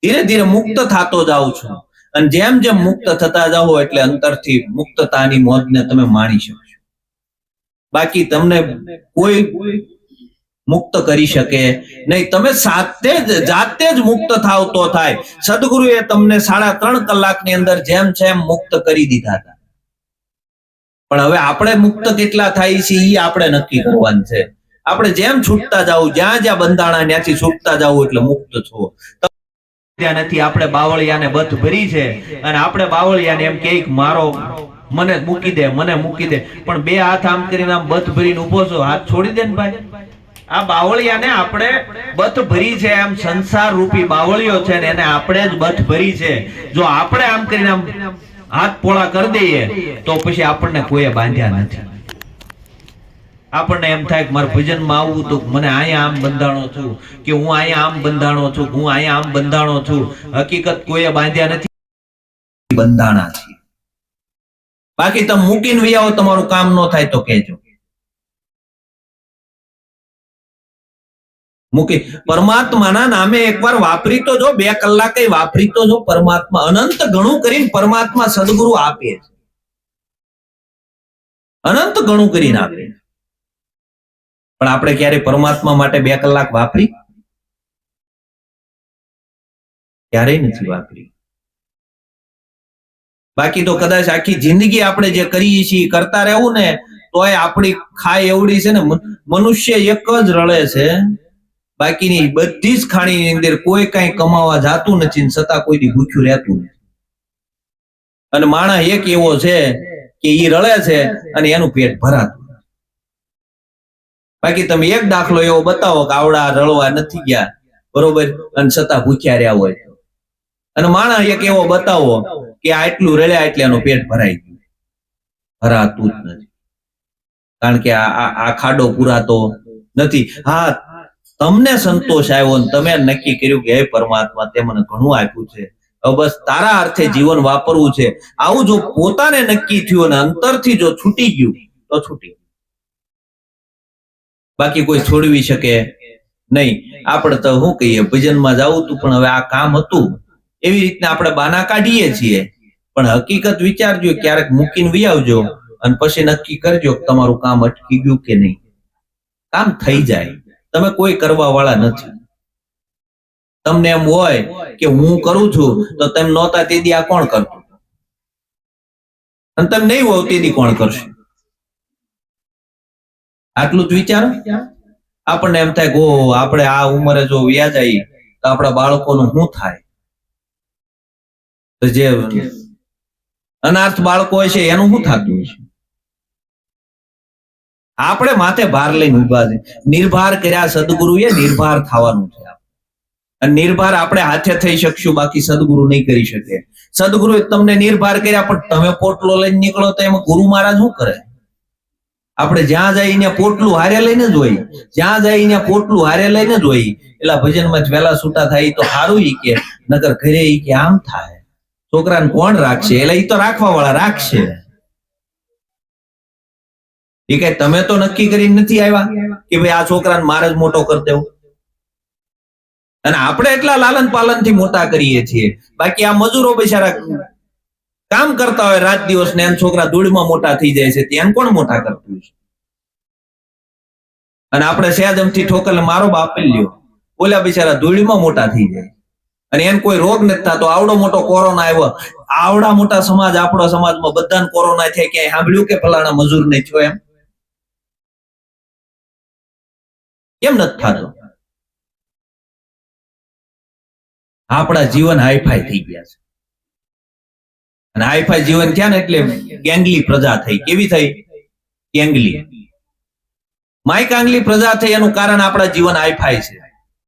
[SPEAKER 1] ધીરે ધીરે મુક્ત થતો જાઉં છું. અને જેમ જેમ મુક્ત થતા જાઓ એટલે અંતરથી મુક્તતાની મોજને તમે માણી શકશો. બાકી તમને કોઈ મુક્ત કરી શકે નહીં. તમે જાતે જ મુક્ત થાવ તો થાય. સદગુરુએ તમને 3.5 કલાકની અંદર જેમ જેમ મુક્ત કરી દીધા હતા. પણ હવે આપણે મુક્ત કેટલા થાય છે એ આપણે નક્કી કરવાનું છે. આપણે જેમ છૂટતા જાવ, જ્યાં જ્યાં બંધાણા ત્યાંથી છૂટતા જાવ એટલે મુક્ત છો. ત્યાં નથી આપણે બાવળિયાને બથ ભરી છે અને આપણે બાવળિયાને એમ કે મારો મને મૂકી દે, મને મૂકી દે. પણ 2 હાથ આમ કરીને આમ બથ ભરીને ઉભો છો, હાથ છોડી દે ને ભાઈ. આ બાવળિયાને આપણે બથ ભરી છે, એમ સંસાર રૂપી બાવળિયો છે ને એને આપણે જ બથ ભરી છે. જો આપણે આમ કરીને આમ હાથ પોળા કરી દઈએ તો પછી આપણને કોઈએ બાંધ્યા નથી. આપણને એમ થાય કે મારે ભજનમાં આવવું તો મને અહીંયા આમ બંધાણો છું, કે હું અહીંયા આમ બંધાણો છું, હું અહીંયા આમ બંધાણો છું. હકીકત કોઈએ બાંધ્યા નથી, બંધાણા છે. બાકી તમે મૂકીને વી આવો, તમારું કામ ન થાય તો કહેજો. મૂકી પરમાત્માના નામે એકવાર વાપરી તો જો, 2 કલાકે વાપરી તો જો. પરમાત્મા અનંત ઘણું કરીને પરમાત્મા સદગુરુ આપે છે, અનંત ઘણું કરીને આપે. પણ આપણે ક્યારે પરમાત્મા માટે 2 કલાક વાપરી? ક્યારેય નથી વાપરી. બાકી તો કદાચ આખી જિંદગી આપણે જે કરીએ છીએ કરતા રહેવું ને તોય આપણી ખાય એવડી છે ને. મનુષ્ય એક જ રળે છે, બાકીની બધી જ ખાણીની અંદર કોઈ કઈ કમાવા જાતું નથી, છતાં કોઈ દી ભૂખ્યું રહેતું નથી. અને માણસ એક એવો છે કે ઈ રળે છે અને એનું પેટ ભરાતું. બાકી તમે એક દાખલો એવો બતાવો કે આવડા રળવા નથી ગયા, બરોબર, અને છતાં ભૂખ્યા રહ્યા હોય. અને માણસ એક એવો બતાવો કે આટલું રળ્યા એટલે એનું પેટ ભરાઈ ગયું. ભરાતું જ નથી, કારણ કે આ ખાડો પુરાતો નથી. હા, તમને સંતોષ આવ્યો ને તમે નક્કી કર્યું કે હે પરમાત્મા તે મને ઘણું આપ્યું છે, હવે બસ તારા અર્થે જીવન વાપરવું છે. આવું જો પોતાને નક્કી થયું અને અંતરથી જો છૂટી ગયું તો છૂટી. બાકી કોઈ છોડવી શકે નહીં. આપણે તો શું કહીએ, ભજનમાં જવું હતું પણ હવે આ કામ હતું, એવી રીતના આપણે બાના કાઢીએ છીએ. પણ હકીકત વિચારજો, ક્યારેક મૂકીને વી આવજો અને પછી નક્કી કરજો કે તમારું કામ અટકી ગયું કે નહીં. કામ થઈ જાય, તમે કોઈ કરવા વાળા નથી. તમને એમ હોય કે હું કરું છું તો તમે નહોતા તેથી આ કોણ કરતું, અને તમે નહીં હોવ તેથી કોણ કરશે? આટલું જ વિચારો. આપણને એમ થાય કે ઓ આપણે આ ઉંમરે જો વ્યા જાય તો આપણા બાળકોનું શું થાય? જે અનાર્થ બાળકો હોય છે એનું શું થતું હોય છે? આપણે માથે ભાર લઈને ઉભા છે. નિર્ભાર કર્યા સદગુરુએ, નિર્ભાર થવાનું છે. અને નિર્ભાર આપણે હાથે થઈ શકશું, બાકી સદગુરુ નહીં કરી શકે. સદગુરુએ તમને નિર્ભાર કર્યા, પણ તમે પોટલો લઈને નીકળો તો એમાં ગુરુ મહારાજ શું કરે? આપણે જ્યાં જઈને પોટલું હારે લઈને જ હોય, જ્યાં જઈને પોટલું હારે લઈને જ હોય. એટલે ભજનમાં જ વહેલા છૂટા થાય તો સારું, ઈ કે નગર ઘરે ઈ કે આમ થાય. છોકરાને કોણ રાખશે? એટલે ઈ તો રાખવા વાળા રાખશે. એ કઈ તમે તો નક્કી કરીને નથી આવ્યા કે ભાઈ આ છોકરાને મારે જ મોટો કરી દેવો. અને આપણે એટલા લાલન પાલન થી મોટા કરીએ છીએ. બાકી આ મજૂરો બિચારા કામ કરતા હોય રાત દિવસ ને, એમ છોકરા ધૂળમાં મોટા થઈ જાય છે, ત્યાં કોણ મોટા કરતું છે? અને આપણે સહેજમથી ઠોકર મારો બાપ લ્યો, ઓલા બિચારા ધૂળમાં મોટા થઈ જાય અને એને કોઈ રોગ નથી થતો. આવડો મોટો કોરોના આવ્યો, આવડા મોટા સમાજ, આપણો સમાજમાં બધાને કોરોના થાય, ક્યાંય સાંભળ્યું કે ફલાણા મજૂર ને થયો? એમ કેમ નથી થતો? આપણા જીવન હાઈફાઈ થઈ ગયા છે. અને હાઈફાઈ જીવન થયા ને એટલે ગેંગલી પ્રજા થઈ. કેવી થઈ? ગેંગલી, માઇકાંગલી પ્રજા થઈ. એનું કારણ આપણા જીવન હાઈફાઈ છે.